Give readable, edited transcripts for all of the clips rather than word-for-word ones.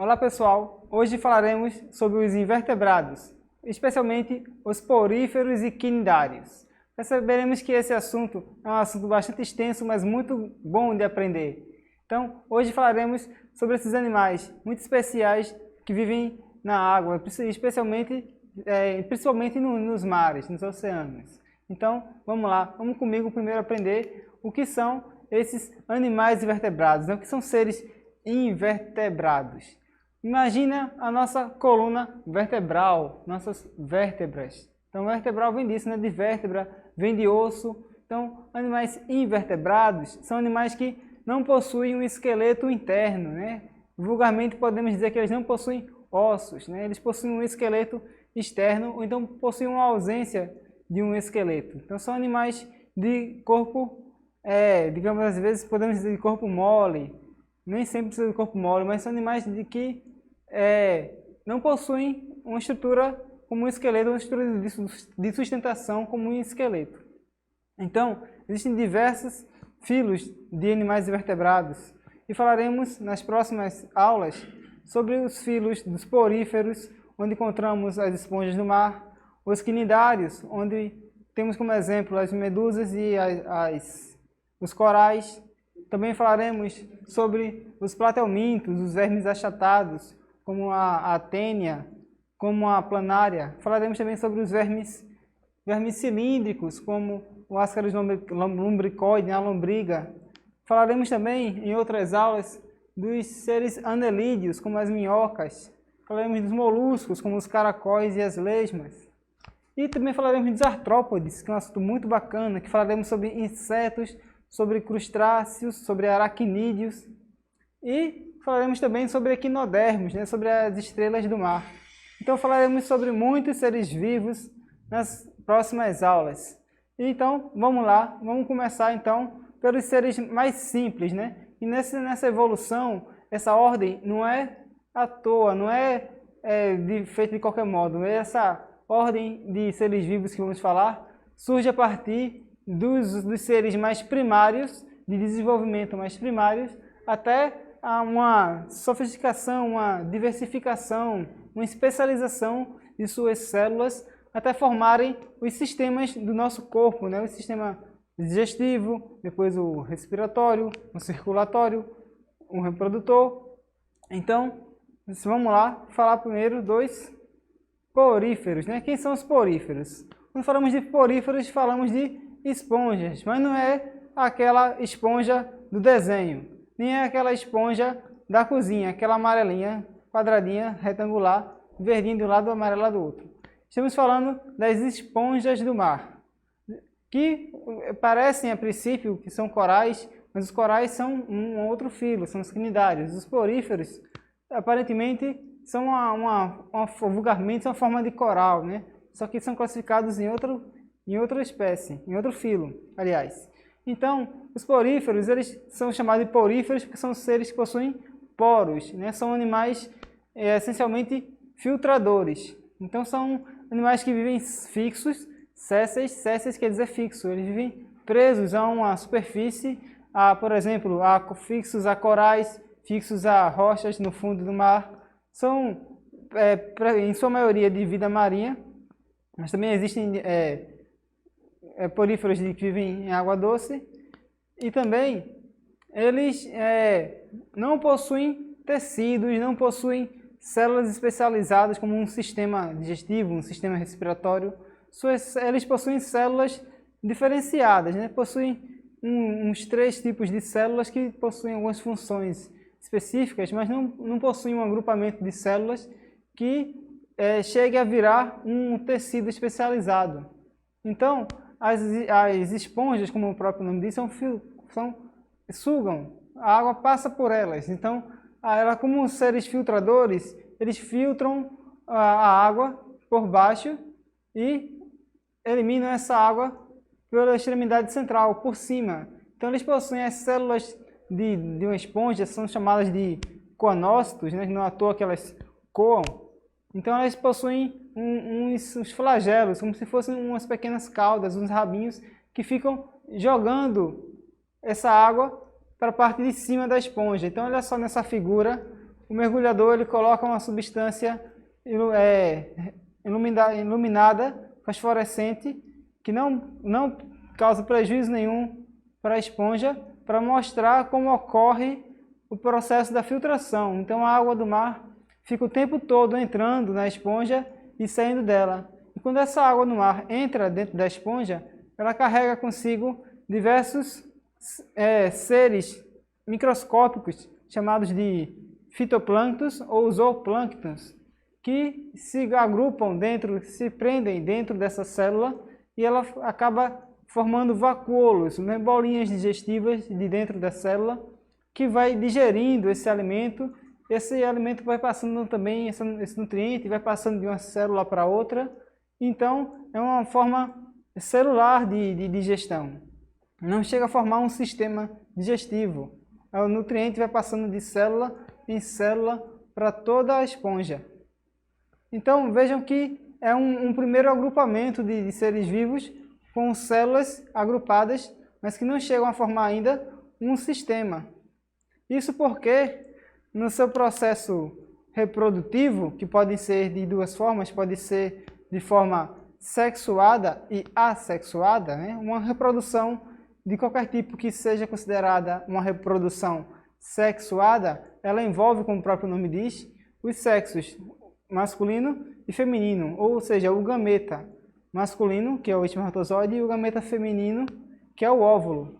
Olá pessoal, hoje falaremos sobre os invertebrados, especialmente os poríferos e quinidários. Perceberemos que esse assunto é um assunto bastante extenso, mas muito bom de aprender. Então, hoje falaremos sobre esses animais muito especiais que vivem na água, principalmente nos mares, nos oceanos. Então, vamos lá, vamos comigo primeiro aprender o que são esses animais invertebrados, né? O que são seres invertebrados. Imagina a nossa coluna vertebral, nossas vértebras. Então, vertebral vem disso, né? De vértebra, vem de osso. Então, animais invertebrados são animais que não possuem um esqueleto interno, né? Vulgarmente podemos dizer que eles não possuem ossos, né? Eles possuem um esqueleto externo ou então possuem uma ausência de um esqueleto. Então, são animais de corpo, digamos, às vezes podemos dizer de corpo mole. Nem sempre precisa de corpo mole, mas são animais que não possuem uma estrutura como um esqueleto, uma estrutura de sustentação como um esqueleto. Então, existem diversos filos de animais invertebrados e falaremos nas próximas aulas sobre os filos dos poríferos, onde encontramos as esponjas do mar, os quinidários, onde temos como exemplo as medusas e os corais. Também falaremos sobre os platelmintos, os vermes achatados, como a tênia, como a planária. Falaremos também sobre os vermes cilíndricos, como o Ascaris lumbricoide, a lombriga. Falaremos também, em outras aulas, dos seres anelídeos, como as minhocas. Falaremos dos moluscos, como os caracóis e as lesmas. E também falaremos dos artrópodes, que é um assunto muito bacana, que falaremos sobre insetos, sobre crustáceos, sobre aracnídeos. E falaremos também sobre equinodermos, né, sobre as estrelas do mar. Então falaremos sobre muitos seres vivos nas próximas aulas. Então vamos lá, vamos começar então pelos seres mais simples, né? E nessa evolução, essa ordem não é à toa, não é feita de qualquer modo. Essa ordem de seres vivos que vamos falar surge a partir dos seres mais primários, de desenvolvimento mais primários, até a uma sofisticação, uma diversificação, uma especialização de suas células, até formarem os sistemas do nosso corpo, né? O sistema digestivo, depois o respiratório, o circulatório, o reprodutor. Então, vamos lá falar primeiro dos poríferos, né? Quem são os poríferos? Quando falamos de poríferos, falamos de esponjas, mas não é aquela esponja do desenho, nem é aquela esponja da cozinha, aquela amarelinha, quadradinha, retangular, verdinha de um lado, amarela do outro. Estamos falando das esponjas do mar, que parecem a princípio que são corais, mas os corais são um outro filo, são os quinidários. Os poríferos, aparentemente, são vulgarmente são uma forma de coral, né? Só que são classificados em outra espécie, em outro filo, aliás. Então, os poríferos, eles são chamados de poríferos porque são seres que possuem poros, né? São animais essencialmente filtradores. Então, são animais que vivem fixos, sésseis quer dizer fixo, eles vivem presos a uma superfície, por exemplo, fixos a corais, fixos a rochas no fundo do mar. São, em sua maioria, de vida marinha, mas também existem poríferos que vivem em água doce, e também eles não possuem tecidos, não possuem células especializadas como um sistema digestivo, um sistema respiratório. Eles possuem células diferenciadas, né? Possuem uns 3 tipos de células que possuem algumas funções específicas, mas não possuem um agrupamento de células que chegue a virar um tecido especializado. Então, as esponjas, como o próprio nome diz, sugam, a água passa por elas. Então, como seres filtradores, eles filtram a água por baixo e eliminam essa água pela extremidade central, por cima. Então, eles possuem as células de uma esponja, são chamadas de coanócitos, né? Não à toa que elas coam. Então, elas possuem uns flagelos, como se fossem umas pequenas caudas, uns rabinhos, que ficam jogando essa água para a parte de cima da esponja. Então, olha só nessa figura, o mergulhador ele coloca uma substância iluminada, fosforescente, que não causa prejuízo nenhum para a esponja, para mostrar como ocorre o processo da filtração. Então a água do mar fica o tempo todo entrando na esponja e saindo dela. E quando essa água do mar entra dentro da esponja, ela carrega consigo diversos seres microscópicos chamados de fitoplânctons ou zooplânctons, que se agrupam dentro, se prendem dentro dessa célula e ela acaba formando vacuolos, bolinhas digestivas de dentro da célula, que vai digerindo esse alimento vai passando também, esse nutriente vai passando de uma célula para outra, então é uma forma celular de digestão. Não chega a formar um sistema digestivo, o nutriente vai passando de célula em célula para toda a esponja. Então vejam que é um primeiro agrupamento de seres vivos com células agrupadas, mas que não chegam a formar ainda um sistema. Isso porque no seu processo reprodutivo, que pode ser de duas formas, pode ser de forma sexuada e assexuada, né? Uma reprodução de qualquer tipo que seja considerada uma reprodução sexuada, ela envolve, como o próprio nome diz, os sexos masculino e feminino, ou seja, o gameta masculino, que é o espermatozoide, e o gameta feminino, que é o óvulo.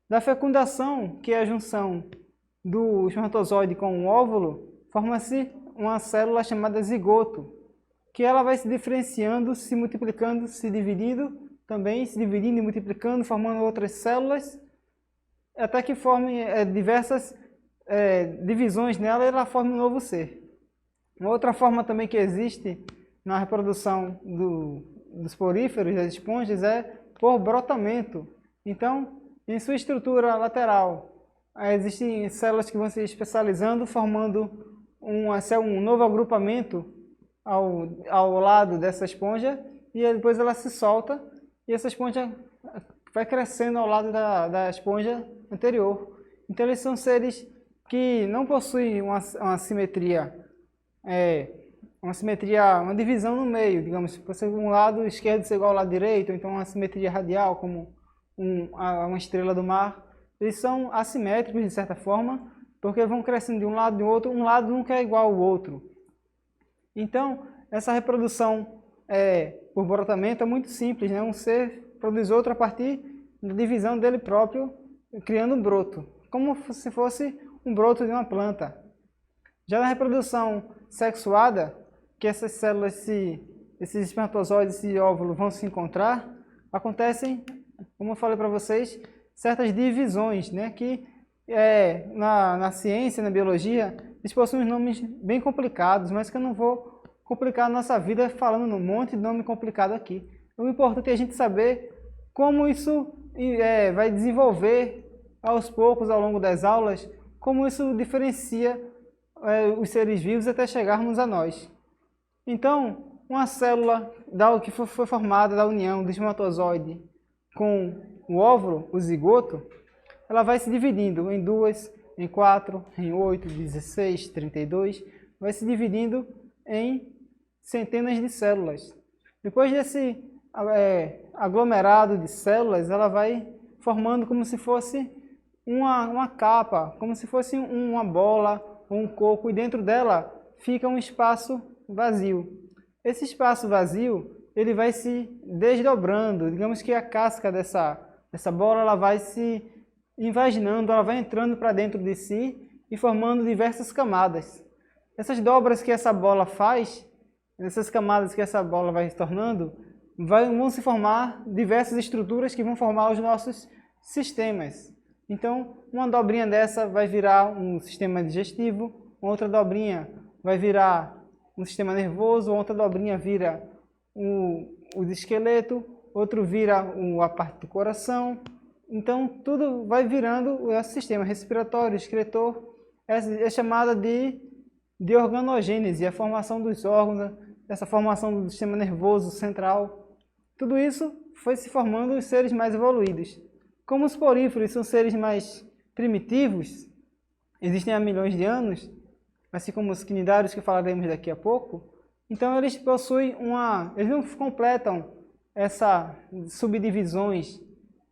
Da fecundação, que é a junção do espermatozoide com o óvulo, forma-se uma célula chamada zigoto, que ela vai se diferenciando, se multiplicando, se dividindo, também se dividindo e multiplicando, formando outras células, até que forme diversas divisões nela e ela forme um novo ser. Uma outra forma também que existe na reprodução dos poríferos, das esponjas, é por brotamento. Então, em sua estrutura lateral, existem células que vão se especializando, formando um novo agrupamento ao lado dessa esponja, e depois ela se solta, e essa esponja vai crescendo ao lado da esponja anterior. Então, eles são seres que não possuem uma simetria, uma divisão no meio, digamos, se um lado esquerdo ser igual ao lado direito, ou então uma simetria radial, como uma estrela do mar. Eles são assimétricos de certa forma, porque vão crescendo de um lado e do outro, um lado nunca é igual ao outro. Então, essa reprodução por brotamento é muito simples, né? Um ser produz outro a partir da divisão dele próprio, criando um broto, como se fosse um broto de uma planta. Já na reprodução sexuada, que essas células, esses espermatozoides, esse óvulo vão se encontrar, acontecem, como eu falei para vocês, certas divisões, né? Que na ciência, na biologia, eles possuem nomes bem complicados, mas que eu não vou complicar a nossa vida falando num monte de nome complicado aqui. O importante é a gente saber como isso vai desenvolver aos poucos, ao longo das aulas, como isso diferencia os seres vivos até chegarmos a nós. Então, uma célula que foi formada da união do espermatozoide com o óvulo, o zigoto, ela vai se dividindo em 2, em 4, em 8, 16, 32, vai se dividindo em centenas de células. Depois desse aglomerado de células, ela vai formando como se fosse uma capa, como se fosse uma bola ou um coco, e dentro dela fica um espaço vazio. Esse espaço vazio, ele vai se desdobrando, digamos que a casca dessa bola ela vai se invaginando, ela vai entrando para dentro de si e formando diversas camadas. Essas dobras que essa bola faz, essas camadas que essa bola vai se tornando, vão se formar diversas estruturas que vão formar os nossos sistemas. Então, uma dobrinha dessa vai virar um sistema digestivo, outra dobrinha vai virar um sistema nervoso, outra dobrinha vira o esqueleto, outro vira a parte do coração. Então, tudo vai virando o nosso sistema respiratório, excretor. É chamada de organogênese, a formação dos órgãos, essa formação do sistema nervoso central. Tudo isso foi se formando os seres mais evoluídos. Como os poríferos são seres mais primitivos, existem há milhões de anos, assim como os quinidários que falaremos daqui a pouco, então eles possuem eles não completam essas subdivisões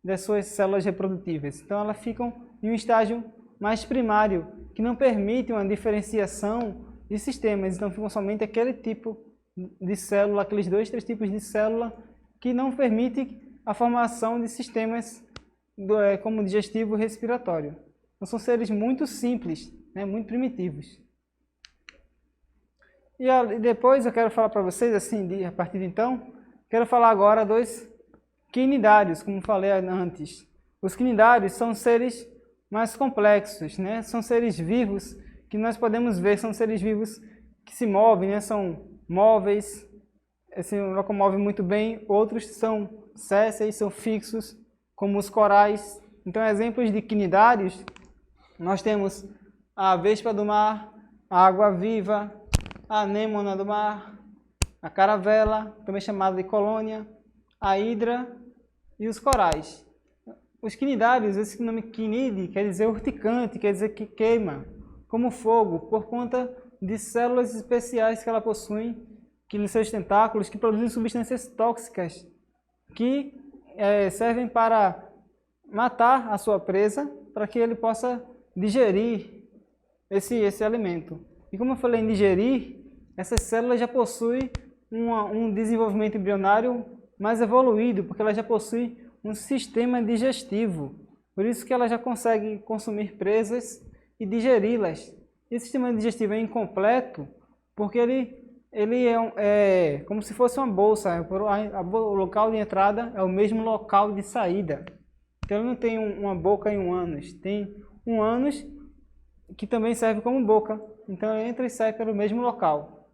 das suas células reprodutivas. Então elas ficam em um estágio mais primário, que não permite uma diferenciação de sistemas. Então ficam somente aquele tipo de célula, aqueles 2, 3 tipos de célula que não permite a formação de sistemas como digestivo e respiratório. Então são seres muito simples, né, muito primitivos. E depois eu quero falar para vocês, assim, a partir de então, quero falar agora dos quinidários, como falei antes. Os quinidários são seres mais complexos, né? São seres vivos que nós podemos ver, são seres vivos que se movem, né? São móveis, se locomovem muito bem. Outros são sésseis, são fixos, como os corais. Então, exemplos de quinidários, nós temos a vespa do mar, a água-viva, a anêmona do mar, a caravela, também chamada de colônia, a hidra e os corais. Os quinidários, esse nome quinide quer dizer urticante, quer dizer que queima, como fogo, por conta de células especiais que ela possui, que nos seus tentáculos, que produzem substâncias tóxicas, que servem para matar a sua presa, para que ele possa digerir esse alimento. E como eu falei em digerir, essas células já possuem um desenvolvimento embrionário mais evoluído, porque ela já possui um sistema digestivo. Por isso que ela já consegue consumir presas e digeri-las. Esse sistema digestivo é incompleto porque ele é como se fosse uma bolsa. O local de entrada é o mesmo local de saída. Então ele não tem uma boca e um ânus. Tem um ânus que também serve como boca. Então ele entra e sai pelo mesmo local.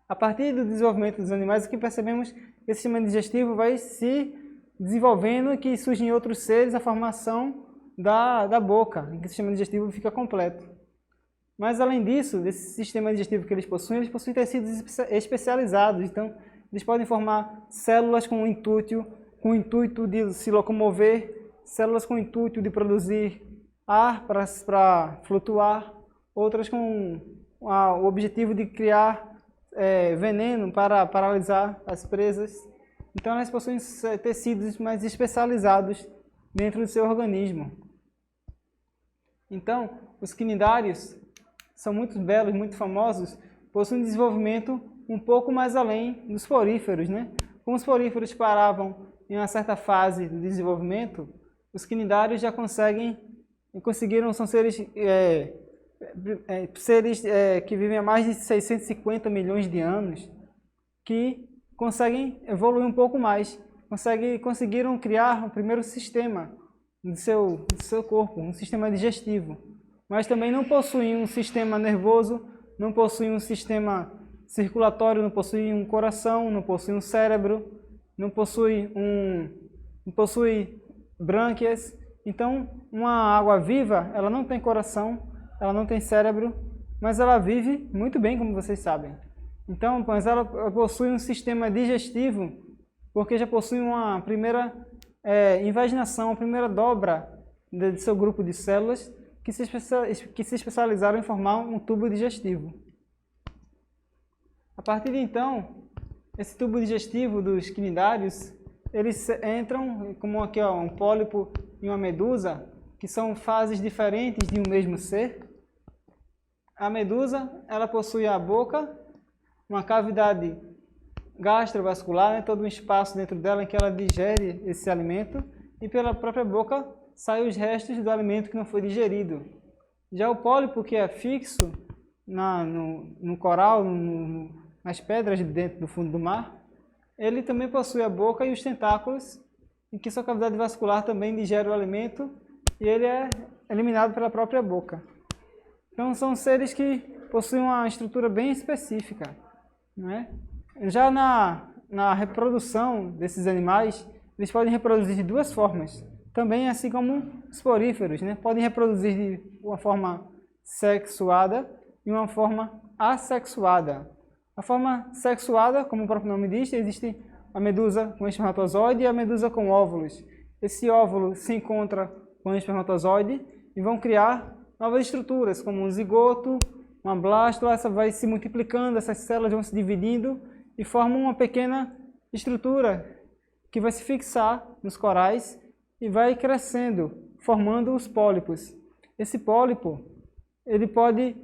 A partir do desenvolvimento dos animais, aqui percebemos que esse sistema digestivo vai se desenvolvendo e que surgem em outros seres a formação da boca, em que o sistema digestivo fica completo. Mas além disso, desse sistema digestivo que eles possuem tecidos especializados. Então, eles podem formar células com o intuito de se locomover, células com o intuito de produzir ar para flutuar, outras com o objetivo de criar veneno para paralisar as presas. Então elas possuem tecidos mais especializados dentro do seu organismo. Então, os quinidários são muito belos, muito famosos, possuem desenvolvimento um pouco mais além dos poríferos, né? Como os poríferos paravam em uma certa fase do desenvolvimento, os quinidários já conseguiram, são seres que vivem há mais de 650 milhões de anos, que conseguem evoluir um pouco mais, conseguiram criar o primeiro sistema do seu corpo, um sistema digestivo, mas também não possuem um sistema nervoso, não possuem um sistema circulatório, não possuem um coração, não possuem um cérebro, não possuem brânquias. Então, uma água-viva, ela não tem coração, ela não tem cérebro, mas ela vive muito bem, como vocês sabem. Então, mas ela possui um sistema digestivo, porque já possui uma primeira invaginação, a primeira dobra de seu grupo de células que se especializaram em formar um tubo digestivo. A partir de então, esse tubo digestivo dos quinidários, eles entram, como aqui um pólipo e uma medusa, que são fases diferentes de um mesmo ser. A medusa, ela possui a boca, uma cavidade gastrovascular, né, todo um espaço dentro dela em que ela digere esse alimento, e pela própria boca saem os restos do alimento que não foi digerido. Já o pólipo, que é fixo no coral, nas pedras dentro do fundo do mar, ele também possui a boca e os tentáculos, em que sua cavidade vascular também digere o alimento e ele é eliminado pela própria boca. Então são seres que possuem uma estrutura bem específica, não é? Já na reprodução desses animais, eles podem reproduzir de duas formas, também assim como os poríferos, né? Podem reproduzir de uma forma sexuada e uma forma assexuada. A forma sexuada, como o próprio nome diz, existe a medusa com espermatozoide e a medusa com óvulos. Esse óvulo se encontra com o espermatozoide e vão criar novas estruturas, como um zigoto uma blástula, essa vai se multiplicando, essas células vão se dividindo e formam uma pequena estrutura que vai se fixar nos corais e vai crescendo, formando os pólipos. Esse pólipo, ele pode,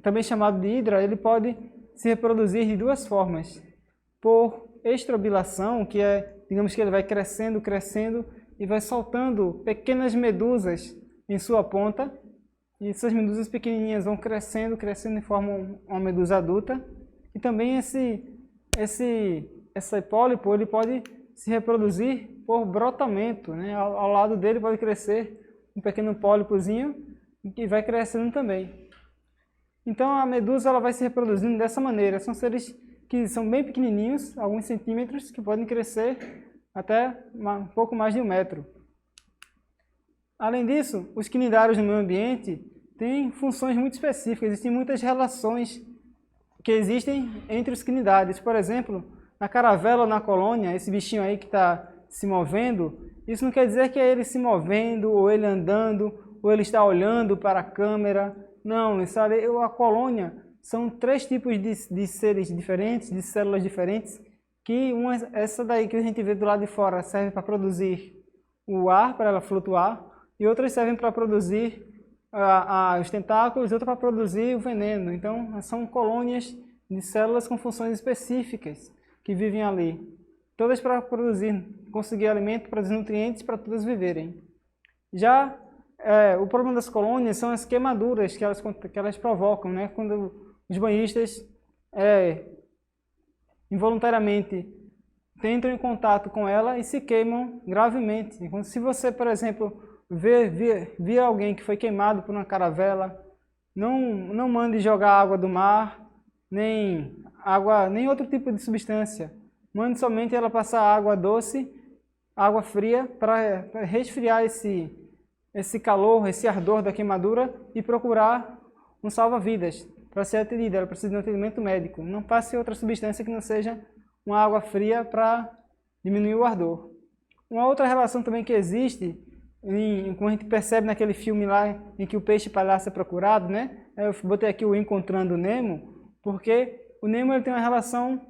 também chamado de hidra, ele pode se reproduzir de duas formas. Por estrobilação, que é, digamos que ele vai crescendo, crescendo e vai soltando pequenas medusas em sua ponta. E essas medusas pequenininhas vão crescendo, crescendo e formam uma medusa adulta. E também esse pólipo, ele pode se reproduzir por brotamento, né? Ao lado dele pode crescer um pequeno pólipozinho que vai crescendo também. Então a medusa ela vai se reproduzindo dessa maneira. São seres que são bem pequenininhos, alguns centímetros, que podem crescer até um pouco mais de 1 metro. Além disso, os quinidários no meio ambiente têm funções muito específicas. Existem muitas relações que existem entre os quinidários. Por exemplo, na caravela, na colônia, esse bichinho aí que está se movendo, isso não quer dizer que é ele se movendo, ou ele andando, ou ele está olhando para a câmera. Não, a colônia são 3 tipos de seres diferentes, de células diferentes, que essa daí que a gente vê do lado de fora serve para produzir o ar, para ela flutuar, e outras servem para produzir os tentáculos, e outras para produzir o veneno. Então, são colônias de células com funções específicas que vivem ali. Todas para conseguir alimento, produzir nutrientes para todas viverem. Já o problema das colônias são as queimaduras que elas provocam, né? Quando os banhistas involuntariamente entram em contato com ela e se queimam gravemente. Então, se você, por exemplo, vir alguém que foi queimado por uma caravela, não mande jogar água do mar, nem outro tipo de substância. Mande somente ela passar água doce, água fria, para resfriar esse calor, esse ardor da queimadura e procurar um salva-vidas para ser atendida. Ela precisa de um atendimento médico. Não passe outra substância que não seja uma água fria para diminuir o ardor. Uma outra relação também que existe, como a gente percebe naquele filme lá em que o peixe palhaço é procurado, né? Eu botei aqui o Encontrando Nemo, porque o Nemo ele tem uma relação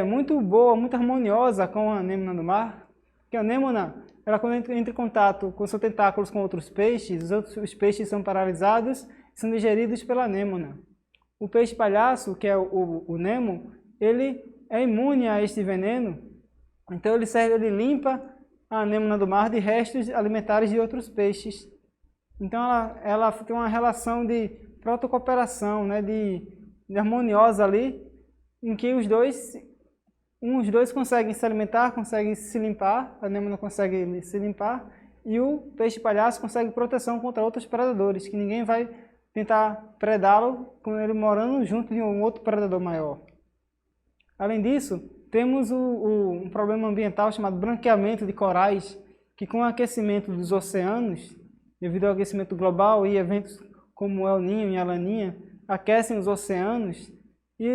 muito boa, muito harmoniosa com a anêmona do mar. Porque a anêmona, ela quando entra em contato com seus tentáculos com outros peixes, os peixes são paralisados e são digeridos pela anêmona. O peixe palhaço, que é o Nemo, ele é imune a este veneno, então ele limpa a anêmona do mar de restos alimentares de outros peixes. Então ela tem uma relação de protocooperação, né, de harmoniosa ali, em que os dois conseguem se alimentar, conseguem se limpar, a anêmona consegue se limpar, e o peixe palhaço consegue proteção contra outros predadores, que ninguém vai tentar predá-lo com ele morando junto de um outro predador maior. Além disso, temos um problema ambiental chamado branqueamento de corais, que com o aquecimento dos oceanos, devido ao aquecimento global e eventos como o El Niño e a Laninha, aquecem os oceanos e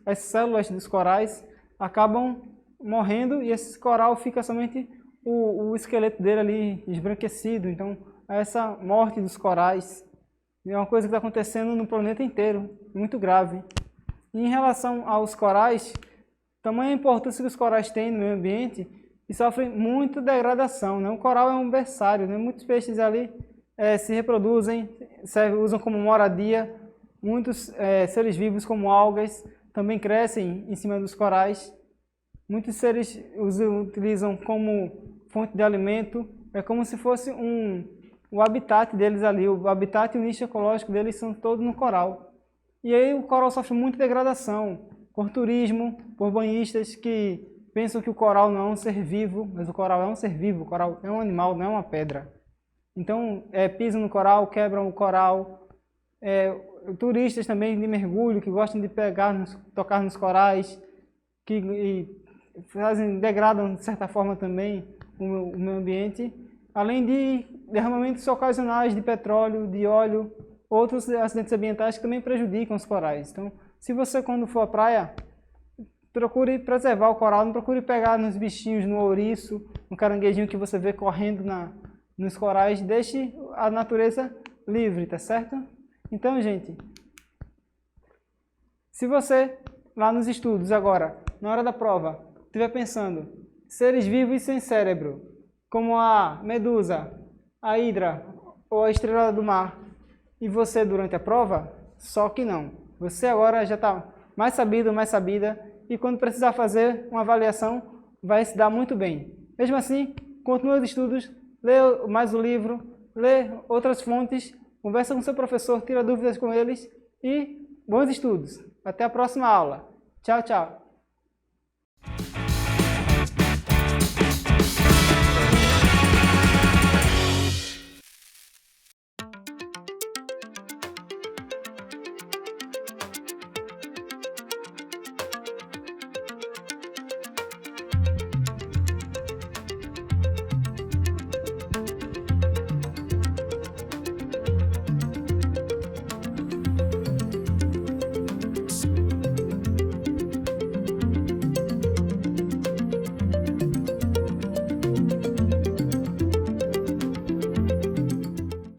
as células dos corais acabam morrendo e esse coral fica somente o esqueleto dele ali esbranquecido. Então, essa morte dos corais é uma coisa que está acontecendo no planeta inteiro, muito grave. E em relação aos corais, tamanha importância que os corais têm no meio ambiente e sofrem muita degradação, né? O coral é um berçário, né? Muitos peixes ali se reproduzem, usam como moradia. Muitos seres vivos, como algas, também crescem em cima dos corais. Muitos seres os utilizam como fonte de alimento. É como se fosse o habitat deles ali. O habitat e o nicho ecológico deles são todos no coral. E aí o coral sofre muita degradação por turismo, por banhistas que pensam que o coral não é um ser vivo, mas o coral é um ser vivo, o coral é um animal, não é uma pedra. Então, pisam no coral, quebram o coral. Turistas também de mergulho que gostam de tocar nos corais, que degradam de certa forma também o meio ambiente, além de derramamentos ocasionais de petróleo, de óleo, outros acidentes ambientais que também prejudicam os corais. Então, se você quando for à praia, procure preservar o coral, não procure pegar nos bichinhos, no ouriço, no caranguejinho que você vê correndo nos corais, deixe a natureza livre, tá certo? Então, gente, Se você, lá nos estudos agora, na hora da prova, estiver pensando, seres vivos sem cérebro, como a medusa, a hidra ou a estrela do mar, e você durante a prova, só que não. Você agora já está mais sabido, mais sabida, e quando precisar fazer uma avaliação, vai se dar muito bem. Mesmo assim, continue os estudos, lê mais o livro, lê outras fontes, conversa com seu professor, tira dúvidas com eles e bons estudos. Até a próxima aula. Tchau, tchau.